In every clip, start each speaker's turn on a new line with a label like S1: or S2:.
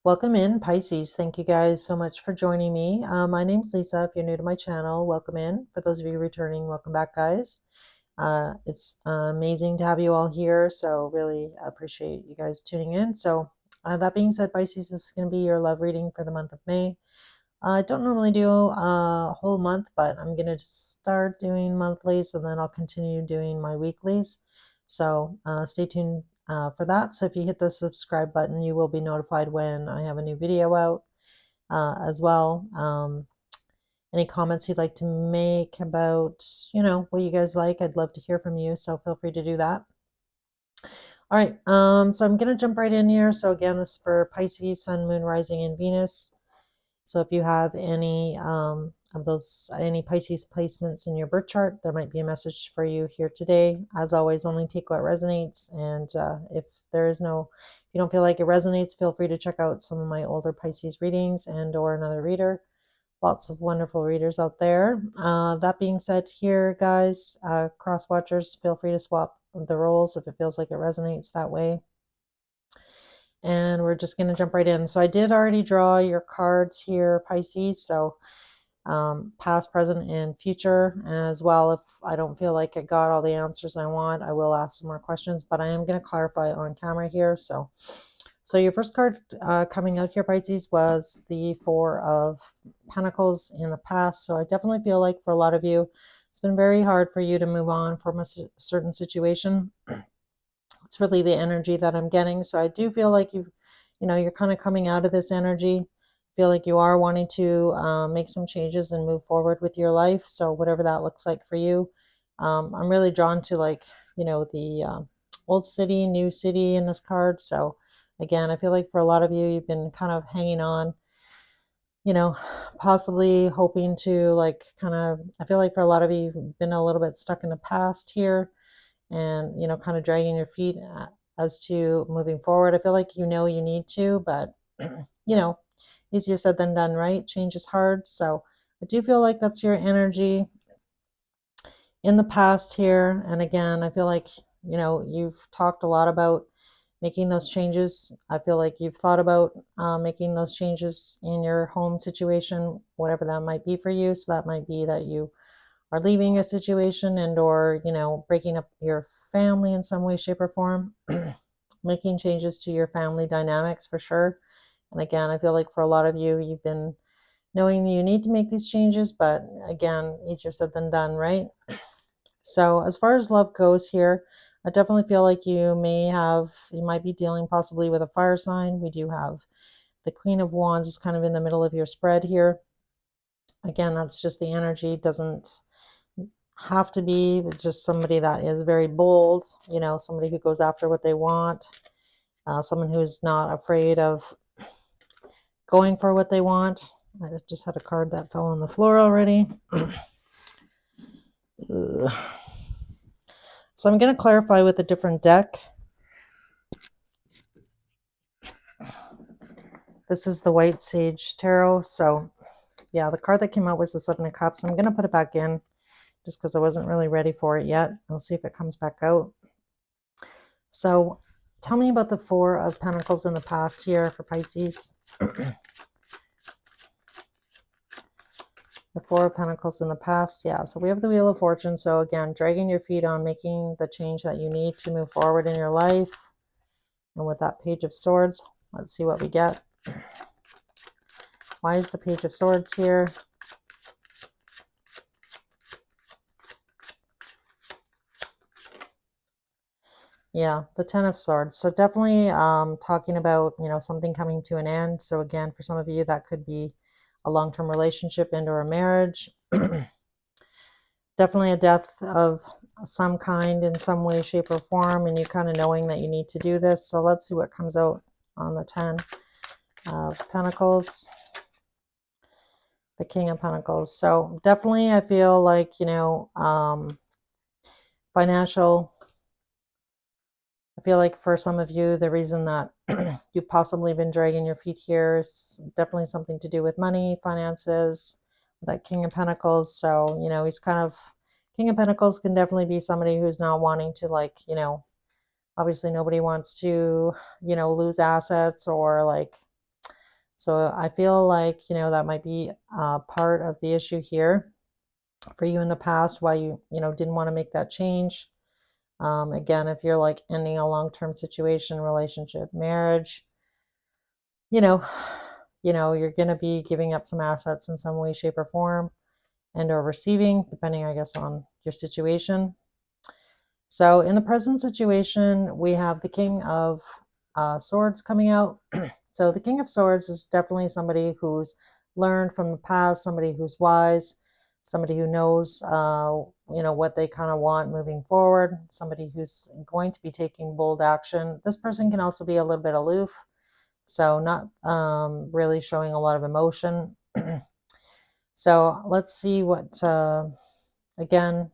S1: Welcome in, Pisces. Thank you guys so much for joining me. My name's Lisa. If you're new to my channel, welcome in. For those of you returning, welcome back, guys. It's amazing to have you all here, so really appreciate you guys tuning in. So that being said, Pisces, this is going to be your love reading for the month of May. I don't normally do a whole month, but I'm going to start doing monthlies and then I'll continue doing my weeklies. So stay tuned for that. So if you hit the subscribe button, you will be notified when I have a new video out as well. Any comments you'd like to make about, what you guys like, I'd love to hear from you. So feel free to do that. All right. So I'm going to jump right in here. So again, this is for Pisces, Sun, Moon, Rising, and Venus. So if you have any of those, any Pisces placements in your birth chart, there might be a message for you here today. As always, only take what resonates. And if you don't feel like it resonates, feel free to check out some of my older Pisces readings or another reader. Lots of wonderful readers out there. That being said here, guys, cross watchers, feel free to swap the roles if it feels like it resonates that way. And we're just going to jump right in. So I did already draw your cards here, Pisces. So past, present, and future as well. If I don't feel like I got all the answers I want, I will ask some more questions, but I am going to clarify on camera here. So your first card coming out here, Pisces, was the Four of Pentacles in the past. So I definitely feel like for a lot of you, it's been very hard for you to move on from a certain situation. It's really the energy that I'm getting. So I do feel like you're kind of coming out of this energy. Feel like you are wanting to make some changes and move forward with your life. So whatever that looks like for you, I'm really drawn to the old city, new city in this card. So again, I feel like for a lot of you, you've been kind of hanging on, possibly hoping to I feel like for a lot of you, you've been a little bit stuck in the past here and kind of dragging your feet as to moving forward. I feel like you need to, but easier said than done, right? Change is hard. So I do feel like that's your energy in the past here. And again, I feel like you've talked a lot about making those changes. I feel like you've thought about making those changes in your home situation, whatever that might be for you. So that might be that you are leaving a situation or breaking up your family in some way, shape, or form. Making changes to your family dynamics for sure. And again, I feel like for a lot of you, you've been knowing you need to make these changes, but again, easier said than done, right? So as far as love goes here, I definitely feel like you might be dealing possibly with a fire sign. We do have the Queen of Wands is kind of in the middle of your spread here. Again, that's just the energy. Doesn't have to be just somebody that is very bold, somebody who goes after what they want, someone who's not afraid of going for what they want. I just had a card that fell on the floor already. So I'm going to clarify with a different deck. This is the White Sage Tarot. So yeah, the card that came out was the Seven of Cups. I'm going to put it back in just because I wasn't really ready for it yet. We'll see if it comes back out. So tell me about the Four of Pentacles in the past here for Pisces. The Four of Pentacles in the past. Yeah, so we have the Wheel of Fortune. So again, dragging your feet on making the change that you need to move forward in your life. And with that Page of Swords, let's see what we get. Why is the Page of Swords here? Yeah, the Ten of Swords. So definitely talking about, something coming to an end. So again, for some of you, that could be a long-term relationship or a marriage. Definitely a death of some kind in some way, shape, or form, and you kind of knowing that you need to do this. So let's see what comes out on the Ten of Pentacles. The King of Pentacles. So definitely I feel like, financial. I feel like for some of you, the reason that you've possibly been dragging your feet here is definitely something to do with money, finances, that King of Pentacles. So, he's kind of, King of Pentacles can definitely be somebody who's not wanting to obviously nobody wants to, lose assets or So I feel like, that might be part of the issue here for you in the past, why you didn't want to make that change. Again, if you're like ending a long-term situation, relationship, marriage, you know, you're going to be giving up some assets in some way, shape, or form, and or receiving, depending, I guess, on your situation. So in the present situation, we have the King of Swords coming out. So the King of Swords is definitely somebody who's learned from the past, somebody who's wise, somebody who knows, what they kind of want moving forward, somebody who's going to be taking bold action. This person can also be a little bit aloof, so not really showing a lot of emotion. So let's see what, again,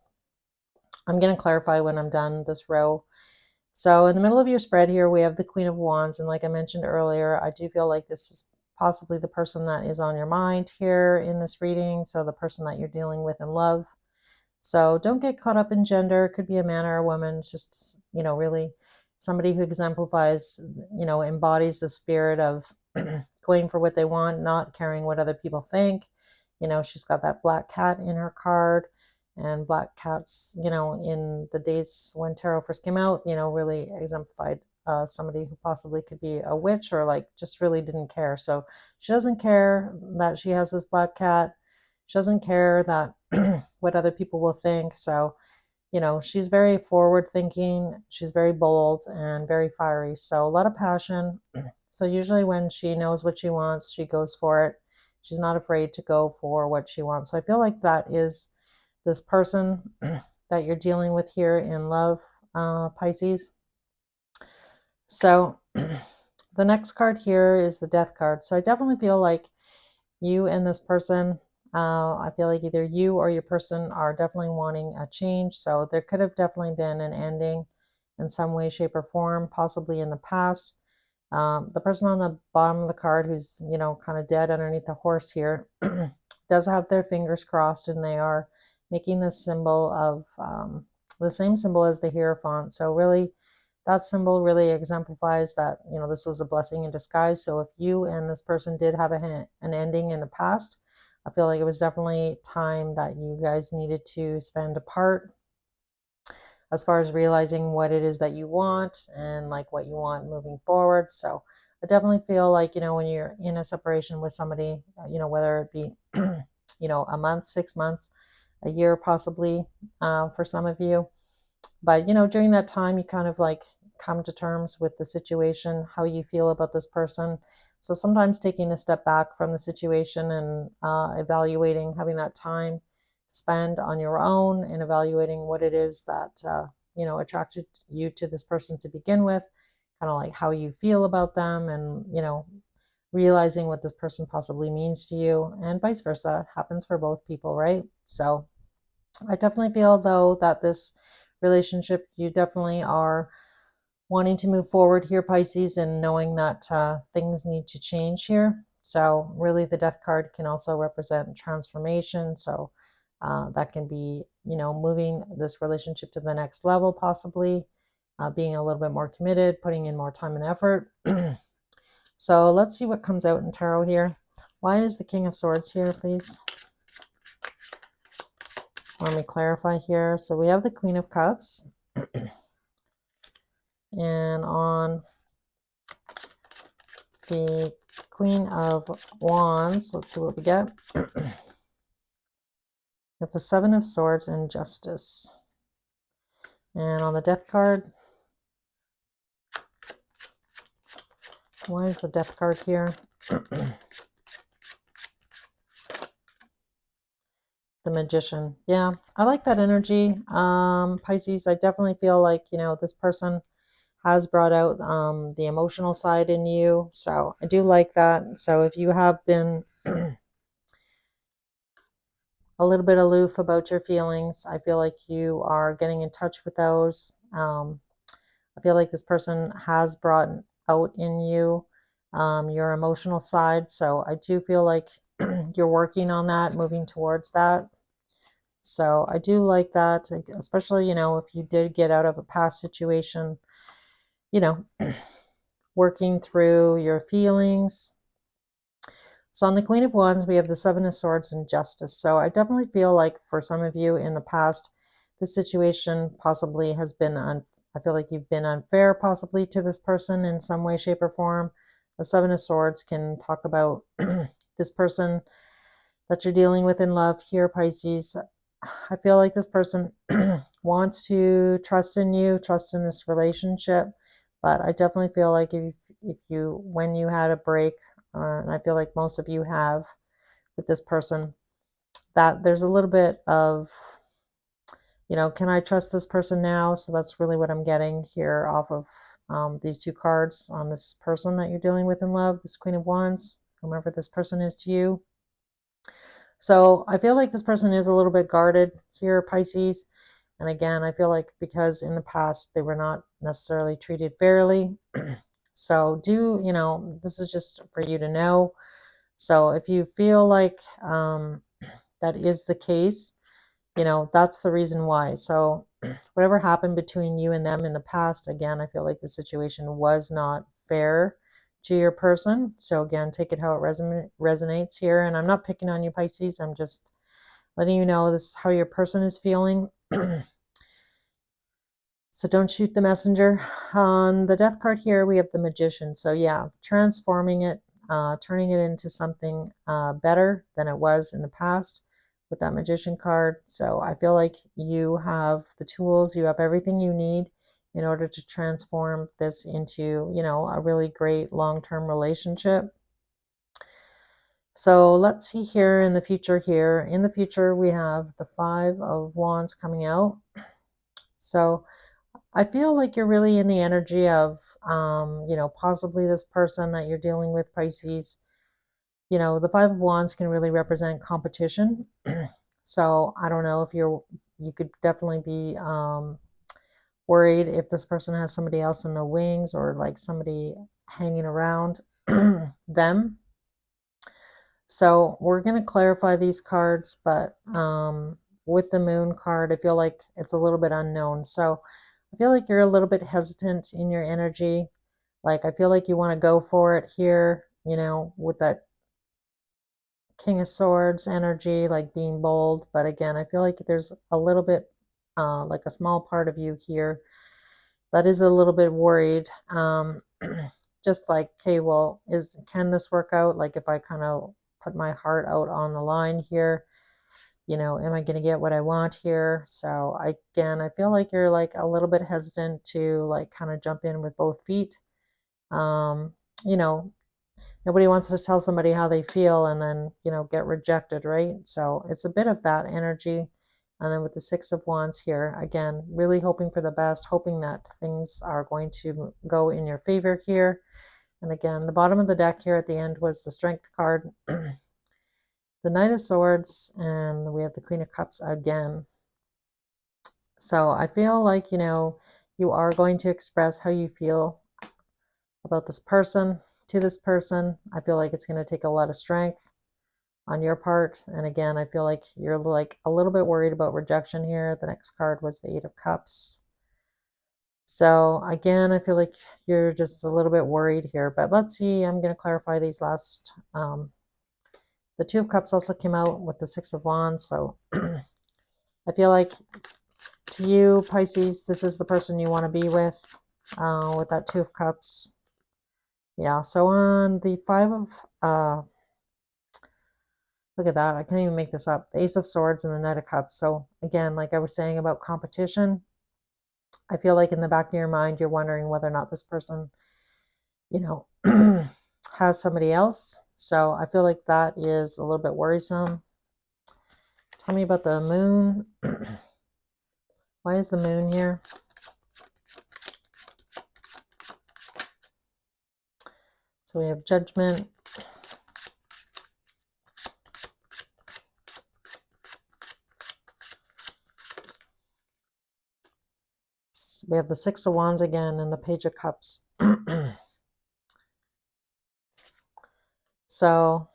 S1: I'm going to clarify when I'm done this row. So in the middle of your spread here, we have the Queen of Wands. And like I mentioned earlier, I do feel like this is possibly the person that is on your mind here in this reading. So the person that you're dealing with in love. So don't get caught up in gender. It could be a man or a woman. It's just, really somebody who exemplifies, embodies the spirit of going for what they want, not caring what other people think. She's got that black cat in her card. And black cats, in the days when tarot first came out, really exemplified somebody who possibly could be a witch or like just really didn't care. So she doesn't care that she has this black cat. She doesn't care that what other people will think. So, she's very forward thinking. She's very bold and very fiery. So a lot of passion. So usually when she knows what she wants, she goes for it. She's not afraid to go for what she wants. So I feel like that is this person that you're dealing with here in love, Pisces. So the next card here is the Death card. So I definitely feel like you and this person, I feel like either you or your person are definitely wanting a change. So there could have definitely been an ending in some way, shape, or form, possibly in the past. The person on the bottom of the card who's, kind of dead underneath the horse here does have their fingers crossed, and they are making this symbol of the same symbol as the Hierophant. So really, that symbol really exemplifies that, this was a blessing in disguise. So if you and this person did have an ending in the past, I feel like it was definitely time that you guys needed to spend apart as far as realizing what it is that you want and like what you want moving forward. So I definitely feel like, when you're in a separation with somebody, whether it be, a month, 6 months, a year, possibly, for some of you. But, during that time, you kind of like come to terms with the situation, how you feel about this person. So sometimes taking a step back from the situation and evaluating, having that time to spend on your own and evaluating what it is that, attracted you to this person to begin with, kind of like how you feel about them and, realizing what this person possibly means to you, and vice versa happens for both people, right? So I definitely feel though that this relationship, you definitely are wanting to move forward here, Pisces, and knowing that things need to change here. So really the Death card can also represent transformation. So that can be, moving this relationship to the next level, possibly being a little bit more committed, putting in more time and effort. So let's see what comes out in tarot here. Why is the King of Swords here, please? Let me clarify here. So we have the Queen of Cups. And on the Queen of Wands, let's see what we get. We have the Seven of Swords and Justice. And on the Death card, why is the Death card here? The Magician. Yeah, I like that energy. Pisces, I definitely feel like, this person has brought out the emotional side in you. So I do like that. So if you have been a little bit aloof about your feelings, I feel like you are getting in touch with those. I feel like this person has brought out in you your emotional side. So I do feel like you're working on that, moving towards that. So I do like that, especially, if you did get out of a past situation, you know, working through your feelings So on the Queen of Wands, we have the Seven of Swords and Justice. So I definitely feel like for some of you in the past, the situation possibly has been I feel like you've been unfair possibly to this person in some way, shape, or form. The Seven of Swords can talk about this person that you're dealing with in love here, Pisces. I feel like this person wants to trust in you, trust in this relationship, but I definitely feel like if you when you had a break, and I feel like most of you have with this person, that there's a little bit of, can I trust this person now? So that's really what I'm getting here off of these two cards on this person that you're dealing with in love, this Queen of Wands, whomever this person is to you. So I feel like this person is a little bit guarded here, Pisces. And again, I feel like because in the past they were not necessarily treated fairly. So this is just for you to know. So if you feel like that is the case, that's the reason why. So whatever happened between you and them in the past, again, I feel like the situation was not fair to your person. So again, take it how it resonates here. And I'm not picking on you, Pisces. I'm just letting you know this is how your person is feeling. So don't shoot the messenger. On the death card here, we have the Magician. So yeah, transforming it, turning it into something better than it was in the past with that Magician card. So I feel like you have the tools, you have everything you need in order to transform this into, a really great long-term relationship. So let's see here in the future here. In the future, we have the Five of Wands coming out. So I feel like you're really in the energy of, possibly this person that you're dealing with, Pisces. The Five of Wands can really represent competition. So I don't know if you could definitely be worried if this person has somebody else in the wings or like somebody hanging around them. So we're going to clarify these cards, but with the Moon card, I feel like it's a little bit unknown. So I feel like you're a little bit hesitant in your energy. Like I feel like you want to go for it here, with that King of Swords energy, like being bold. But again, I feel like there's a little bit, like a small part of you here that is a little bit worried. Just like, okay, well, can this work out? Like if I kind of put my heart out on the line here, am I going to get what I want here? So again, I feel like you're like a little bit hesitant to like kind of jump in with both feet. Um, you know, Nobody wants to tell somebody how they feel and then, get rejected, right? So it's a bit of that energy. And then with the Six of Wands here, again, really hoping for the best, hoping that things are going to go in your favor here. And again, the bottom of the deck here at the end was the Strength card, the Knight of Swords, and we have the Queen of Cups again. So I feel like, you are going to express how you feel about this person to this person. I feel like it's going to take a lot of strength on your part. And again, I feel like you're like a little bit worried about rejection here. The next card was the Eight of Cups. So again, I feel like you're just a little bit worried here, but let's see. I'm going to clarify these last, the Two of Cups also came out with the Six of Wands. So I feel like to you, Pisces, this is the person you want to be with that Two of Cups. Yeah, so on the Five of, look at that, I can't even make this up. The Ace of Swords and the Knight of Cups. So again, like I was saying about competition, I feel like in the back of your mind, you're wondering whether or not this person, has somebody else. So I feel like that is a little bit worrisome. Tell me about the Moon. Why is the Moon here? So we have Judgment. We have the Six of Wands again and the Page of Cups. So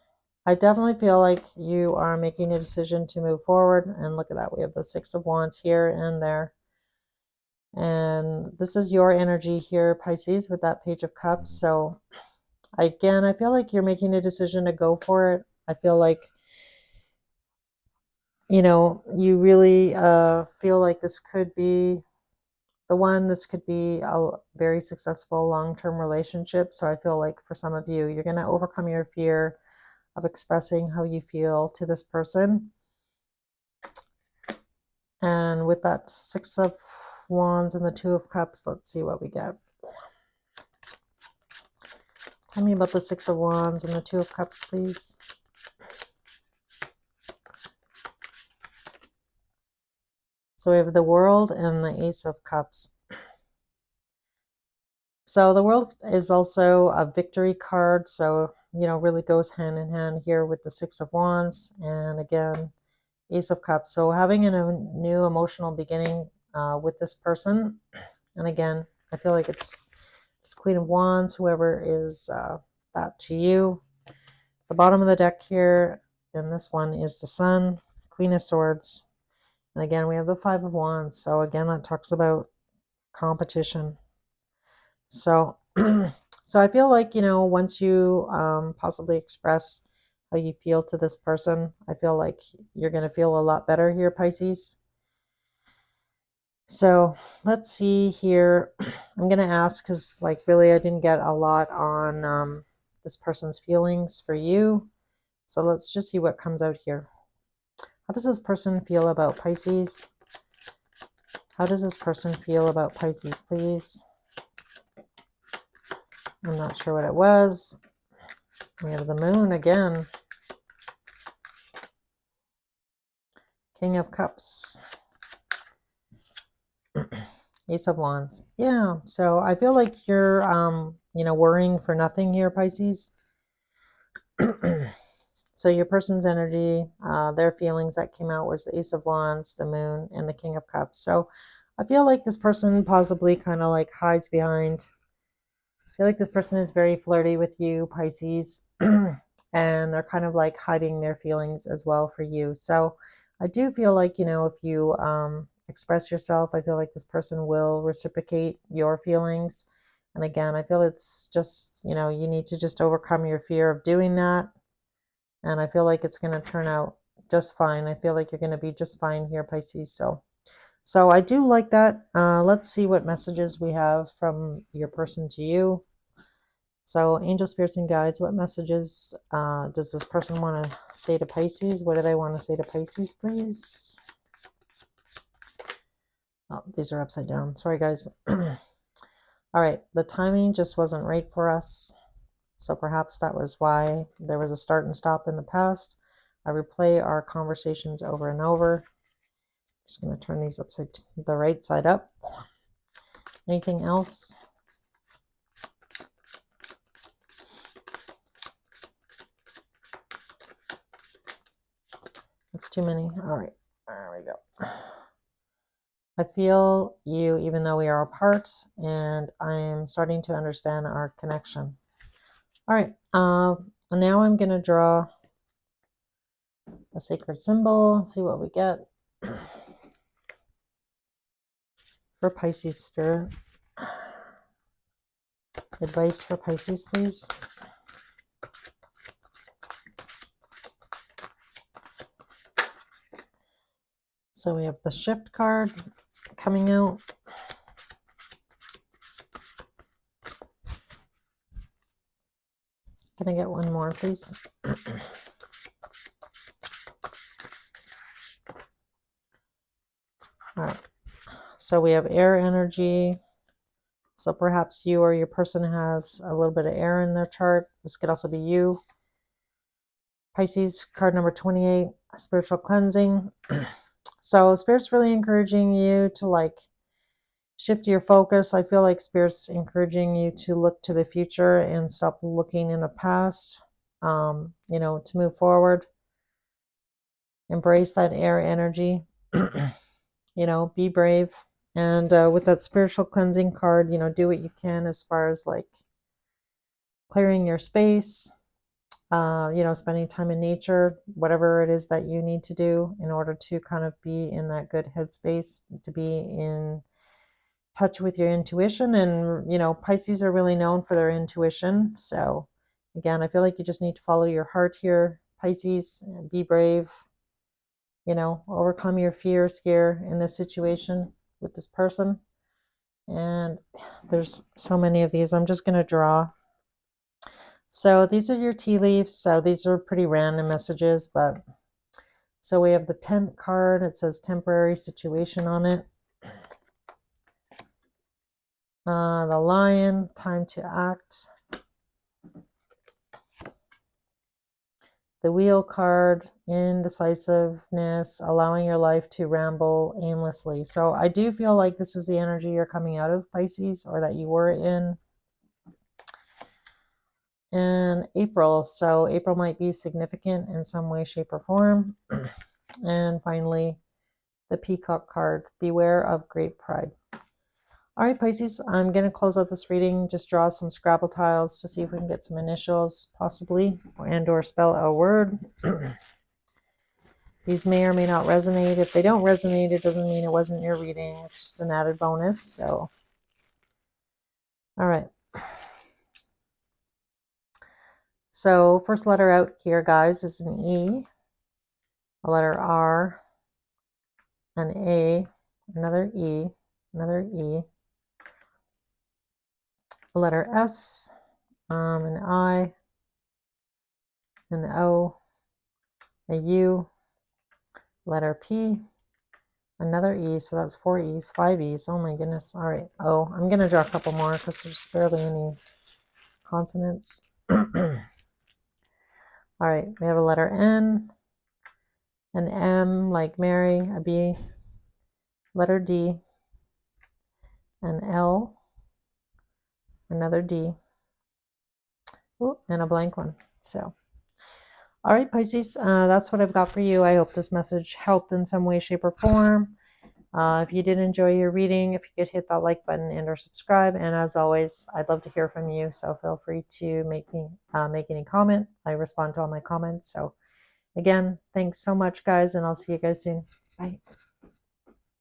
S1: I definitely feel like you are making a decision to move forward. And look at that. We have the Six of Wands here and there. And this is your energy here, Pisces, with that Page of Cups. So Again, I feel like you're making a decision to go for it. I feel like, you really feel like this could be the one. This could be a very successful long-term relationship. So I feel like for some of you, you're going to overcome your fear of expressing how you feel to this person. And with that Six of Wands and the Two of Cups, let's see what we get. Tell me about the Six of Wands and the Two of Cups, please. So we have the World and the Ace of Cups. So the World is also a victory card. So, really goes hand in hand here with the Six of Wands. And again, Ace of Cups. So having a new emotional beginning with this person. And again, I feel like it's Queen of Wands, whoever is that to you. The bottom of the deck here, and this one is the Sun, Queen of Swords. And again, we have the Five of Wands. So again, that talks about competition. So, so I feel like, once you possibly express how you feel to this person, I feel like you're going to feel a lot better here, Pisces. So let's see here. I'm going to ask because, like, really, I didn't get a lot on this person's feelings for you. So let's just see what comes out here. How does this person feel about Pisces? How does this person feel about Pisces, please? I'm not sure what it was. We have the Moon again. King of Cups. Ace of Wands. Yeah, so I feel like you're, worrying for nothing here, Pisces. So your person's energy, their feelings that came out was the Ace of Wands, the Moon, and the King of Cups. So I feel like this person possibly kind of like hides behind. I feel like this person is very flirty with you, Pisces, and they're kind of like hiding their feelings as well for you. So I do feel like, if you express yourself, I feel like this person will reciprocate your feelings. And again, I feel it's just, you need to just overcome your fear of doing that. And I feel like it's going to turn out just fine. I feel like you're going to be just fine here, Pisces. So I do like that. Let's see what messages we have from your person to you. So angel spirits and guides, what messages does this person want to say to Pisces? What do they want to say to Pisces, please? Oh, these are upside down. Sorry, guys. All right. The timing just wasn't right for us. So perhaps that was why there was a start and stop in the past. I replay our conversations over and over. Just going to turn these the right side up. Anything else? That's too many. All right, there we go. I feel you even though we are apart, and I'm starting to understand our connection. All right, now I'm going to draw a sacred symbol, see what we get. For Pisces spirit. Advice for Pisces, please. So we have the Shift card coming out. Can I get one more, please? All right. So we have air energy. So perhaps you or your person has a little bit of air in their chart. This could also be you. Pisces, card number 28, spiritual cleansing. So Spirit's really encouraging you to like shift your focus. I feel like Spirit's encouraging you to look to the future and stop looking in the past, to move forward. Embrace that air energy, be brave. And with that spiritual cleansing card, do what you can as far as like clearing your space, spending time in nature, whatever it is that you need to do in order to kind of be in that good headspace, to be in touch with your intuition. And, Pisces are really known for their intuition. So Again, I feel like you just need to follow your heart here, Pisces, and be brave, overcome your fear, scare in this situation with this person. And there's so many of these. I'm just going to draw. So these are your tea leaves. So these are pretty random messages, but so we have the Temp card. It says temporary situation on it. The Lion, time to act. The Wheel card, indecisiveness, allowing your life to ramble aimlessly. So I do feel like this is the energy you're coming out of, Pisces, or that you were in April. So April might be significant in some way, shape, or form. And finally, the Peacock card, beware of great pride. All right, Pisces, I'm going to close out this reading. Just draw some Scrabble tiles to see if we can get some initials, possibly, or spell a word. These may or may not resonate. If they don't resonate, it doesn't mean it wasn't your reading. It's just an added bonus. So, all right. So, first letter out here, guys, is an E, a letter R, an A, another E, a letter S, an I, an O, a U, letter P, another E. So that's 4 E's, 5 E's. Oh my goodness. All right. Oh, I'm going to draw a couple more because there's barely any consonants. All right, we have a letter N, an M like Mary, a B, letter D, an L, another D, ooh, and a blank one. So, all right, Pisces, that's what I've got for you. I hope this message helped in some way, shape, or form. If you did enjoy your reading, if you could hit that like button and or subscribe. And as always, I'd love to hear from you. So feel free to make any comment. I respond to all my comments. So again, thanks so much, guys, and I'll see you guys soon. Bye.